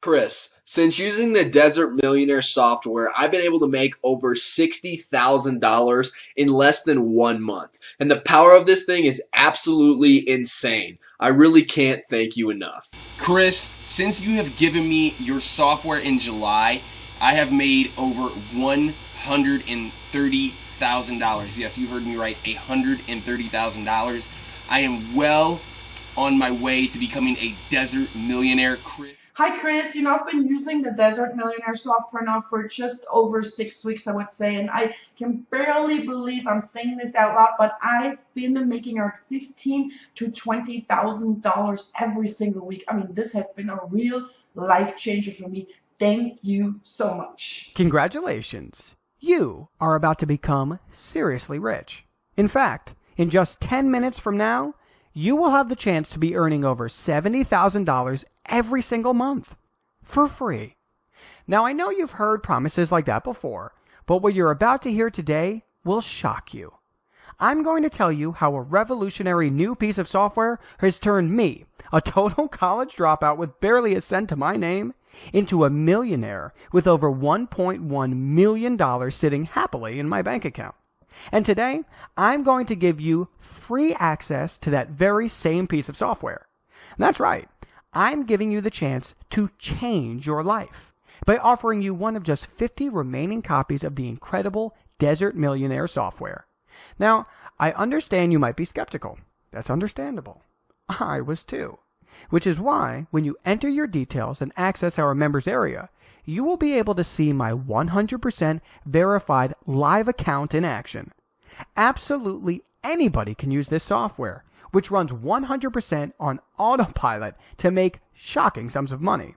Chris, since using the Desert Millionaire software, I've been able to make over $60,000 in less than 1 month. And the power of this thing is absolutely insane. I really can't thank you enough. Chris, since you have given me your software in July, I have made over $130,000. Yes, you heard me right, $130,000. I am well on my way to becoming a desert millionaire, Chris. Hi Chris, I've been using the Desert Millionaire software now for just over 6 weeks, I would say, and I can barely believe I'm saying this out loud, but I've been making around $15,000 to $20,000 every single week. I mean, this has been a real life changer for me. Thank you so much. Congratulations. You are about to become seriously rich. In fact, in just 10 minutes from now, you will have the chance to be earning over $70,000 every single month for free. Now, I know you've heard promises like that before, but what you're about to hear today will shock you. I'm going to tell you how a revolutionary new piece of software has turned me, a total college dropout with barely a cent to my name, into a millionaire with over $1.1 million sitting happily in my bank account. And today, I'm going to give you free access to that very same piece of software. And that's right. I'm giving you the chance to change your life by offering you one of just 50 remaining copies of the incredible Desert Millionaire software. Now, I understand you might be skeptical. That's understandable. I was too. Which is why, when you enter your details and access our members area, you will be able to see my 100% verified live account in action. Absolutely anybody can use this software, which runs 100% on autopilot to make shocking sums of money.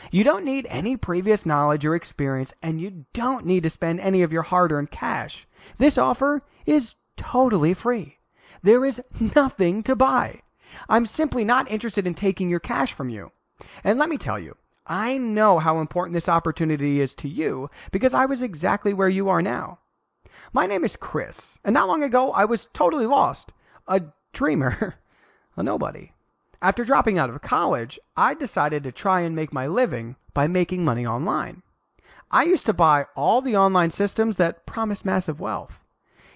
You don't need any previous knowledge or experience, and you don't need to spend any of your hard-earned cash. This offer is totally free. There is nothing to buy. I'm simply not interested in taking your cash from you. And let me tell you, I know how important this opportunity is to you because I was exactly where you are now. My name is Chris, and not long ago I was totally lost. A dreamer. A nobody. After dropping out of college, I decided to try and make my living by making money online. I used to buy all the online systems that promised massive wealth.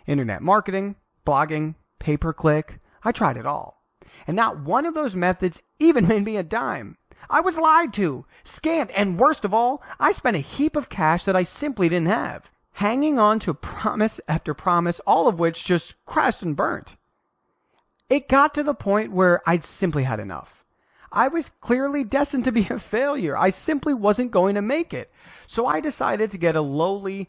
Internet marketing, blogging, pay-per-click, I tried it all. And not one of those methods even made me a dime. I was lied to, scammed, and worst of all, I spent a heap of cash that I simply didn't have, hanging on to promise after promise, all of which just crashed and burnt. It got to the point where I'd simply had enough. I was clearly destined to be a failure. I simply wasn't going to make it. So I decided to get a lowly,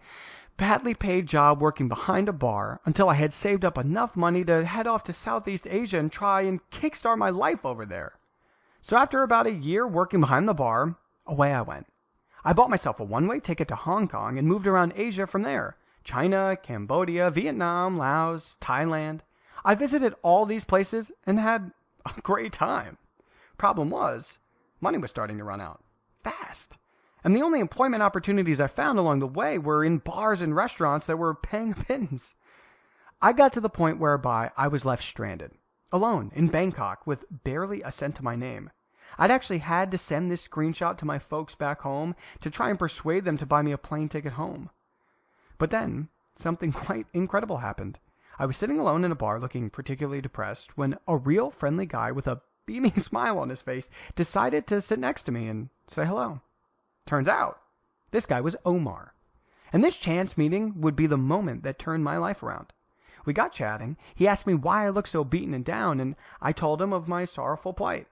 badly paid job working behind a bar until I had saved up enough money to head off to Southeast Asia and try and kickstart my life over there. So after about a year working behind the bar, away I went. I bought myself a one-way ticket to Hong Kong and moved around Asia from there. China, Cambodia, Vietnam, Laos, Thailand. I visited all these places and had a great time. Problem was, money was starting to run out. Fast. And the only employment opportunities I found along the way were in bars and restaurants that were paying a pittance. I got to the point whereby I was left stranded, alone in Bangkok with barely a cent to my name. I'd actually had to send this screenshot to my folks back home to try and persuade them to buy me a plane ticket home. But then, something quite incredible happened. I was sitting alone in a bar looking particularly depressed when a real friendly guy with a beaming smile on his face decided to sit next to me and say hello. Turns out, this guy was Omar. And this chance meeting would be the moment that turned my life around. We got chatting. He asked me why I looked so beaten and down, and I told him of my sorrowful plight.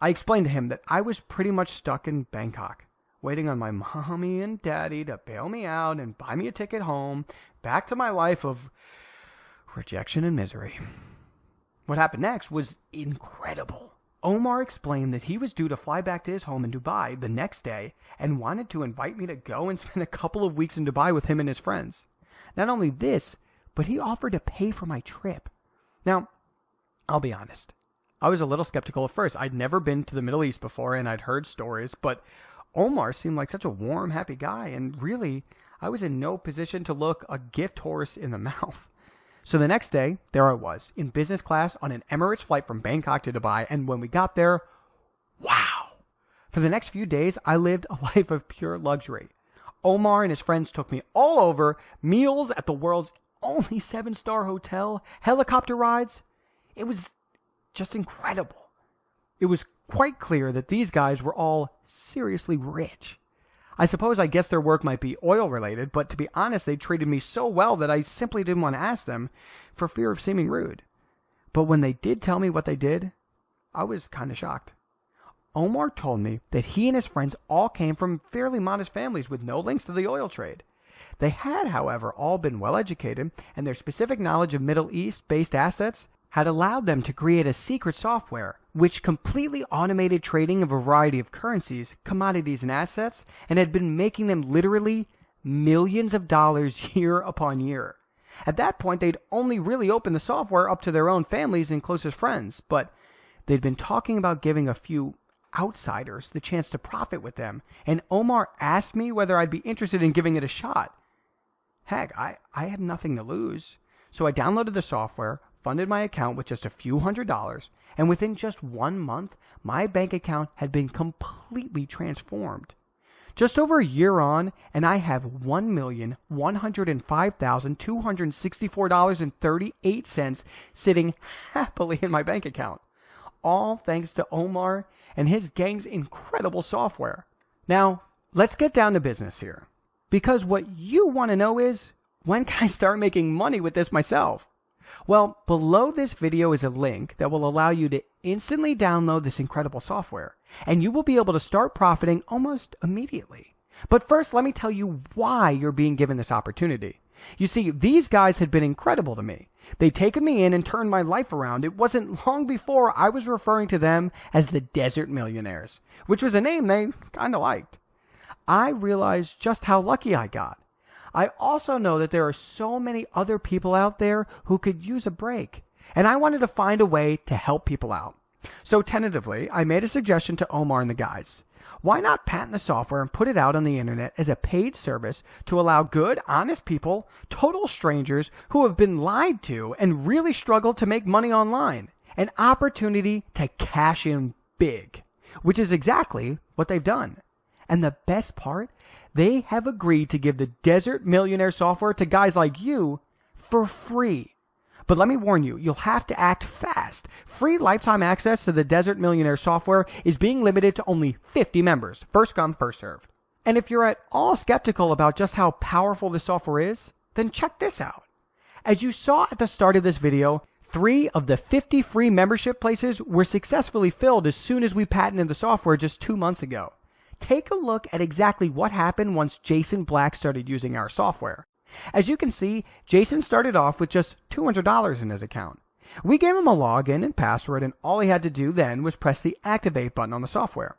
I explained to him that I was pretty much stuck in Bangkok, waiting on my mommy and daddy to bail me out and buy me a ticket home, back to my life of rejection and misery. What happened next was incredible. Omar explained that he was due to fly back to his home in Dubai the next day and wanted to invite me to go and spend a couple of weeks in Dubai with him and his friends. Not only this, but he offered to pay for my trip. Now, I'll be honest. I was a little skeptical at first. I'd never been to the Middle East before and I'd heard stories, but Omar seemed like such a warm, happy guy, and really, I was in no position to look a gift horse in the mouth. So the next day, there I was, in business class on an Emirates flight from Bangkok to Dubai, and when we got there, wow! For the next few days, I lived a life of pure luxury. Omar and his friends took me all over, meals at the world's only 7-star hotel, helicopter rides. It was just incredible. It was quite clear that these guys were all seriously rich. I guess their work might be oil related, but to be honest, they treated me so well that I simply didn't want to ask them for fear of seeming rude. But when they did tell me what they did, I was kind of shocked. Omar told me that he and his friends all came from fairly modest families with no links to the oil trade. They had, however, all been well educated, and their specific knowledge of Middle East-based assets had allowed them to create a secret software which completely automated trading of a variety of currencies, commodities, and assets, and had been making them literally millions of dollars year upon year. At that point, they'd only really opened the software up to their own families and closest friends, but they'd been talking about giving a few outsiders the chance to profit with them, and Omar asked me whether I'd be interested in giving it a shot. Heck, I had nothing to lose, so I downloaded the software, funded my account with just a few $100s, and within just 1 month, my bank account had been completely transformed. Just over a year on, and I have $1,105,264.38 sitting happily in my bank account. All thanks to Omar and his gang's incredible software. Now, let's get down to business here. Because what you want to know is, when can I start making money with this myself? Well, below this video is a link that will allow you to instantly download this incredible software, and you will be able to start profiting almost immediately. But first, let me tell you why you're being given this opportunity. You see, these guys had been incredible to me. They'd taken me in and turned my life around. It wasn't long before I was referring to them as the Desert Millionaires, which was a name they kind of liked. I realized just how lucky I got. I also know that there are so many other people out there who could use a break, and I wanted to find a way to help people out. So tentatively, I made a suggestion to Omar and the guys. Why not patent the software and put it out on the internet as a paid service to allow good, honest people, total strangers who have been lied to and really struggle to make money online, an opportunity to cash in big, which is exactly what they've done. And the best part, they have agreed to give the Desert Millionaire software to guys like you for free. But let me warn you, you'll have to act fast. Free lifetime access to the Desert Millionaire software is being limited to only 50 members. First come, first served. And if you're at all skeptical about just how powerful this software is, then check this out. As you saw at the start of this video, 3 of the 50 free membership places were successfully filled as soon as we patented the software just 2 months ago. Take a look at exactly what happened once Jason Black started using our software. As you can see, Jason started off with just $200 in his account. We gave him a login and password, and all he had to do then was press the activate button on the software.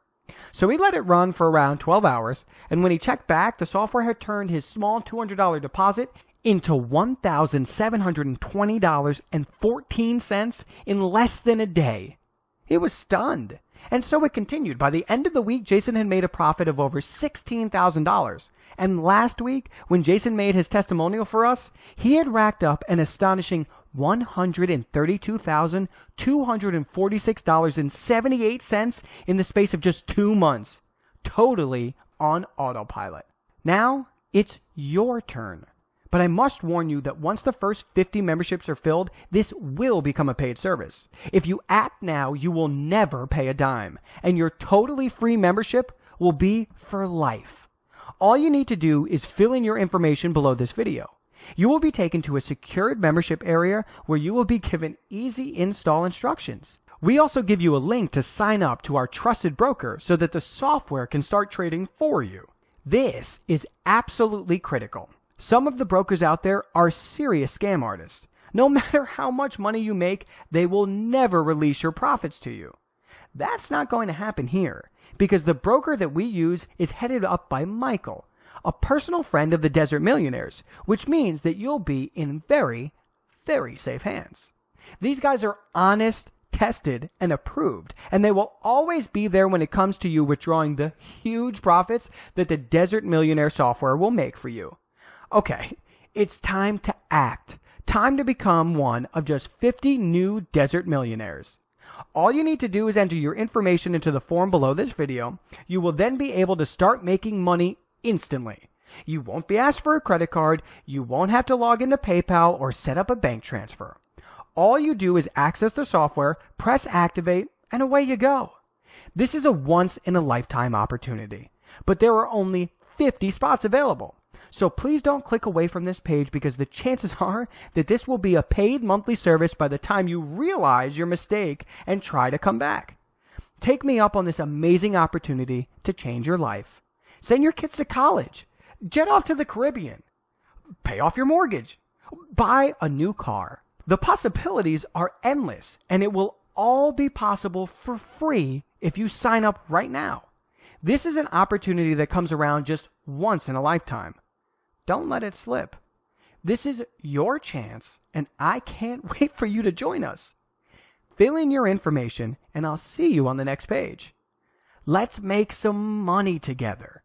So he let it run for around 12 hours, and when he checked back, the software had turned his small $200 deposit into $1,720.14 in less than a day. He was stunned. And so it continued. By the end of the week, Jason had made a profit of over $16,000. And last week, when Jason made his testimonial for us, he had racked up an astonishing $132,246.78 in the space of just 2 months. Totally on autopilot. Now, it's your turn. But I must warn you that once the first 50 memberships are filled, this will become a paid service. If you act now, you will never pay a dime, and your totally free membership will be for life. All you need to do is fill in your information below this video. You will be taken to a secured membership area where you will be given easy install instructions. We also give you a link to sign up to our trusted broker so that the software can start trading for you. This is absolutely critical. Some of the brokers out there are serious scam artists. No matter how much money you make, they will never release your profits to you. That's not going to happen here, because the broker that we use is headed up by Michael, a personal friend of the Desert Millionaires, which means that you'll be in very, very safe hands. These guys are honest, tested, and approved, and they will always be there when it comes to you withdrawing the huge profits that the Desert Millionaire software will make for you. Okay, it's time to act. Time to become one of just 50 new Desert Millionaires. All you need to do is enter your information into the form below this video. You will then be able to start making money instantly. You won't be asked for a credit card. You won't have to log into PayPal or set up a bank transfer. All you do is access the software, press activate, and away you go. This is a once-in-a-lifetime opportunity, but there are only 50 spots available. So please don't click away from this page because the chances are that this will be a paid monthly service by the time you realize your mistake and try to come back. Take me up on this amazing opportunity to change your life. Send your kids to college. Jet off to the Caribbean. Pay off your mortgage. Buy a new car. The possibilities are endless, and it will all be possible for free if you sign up right now. This is an opportunity that comes around just once in a lifetime. Don't let it slip. This is your chance, and I can't wait for you to join us. Fill in your information, and I'll see you on the next page. Let's make some money together.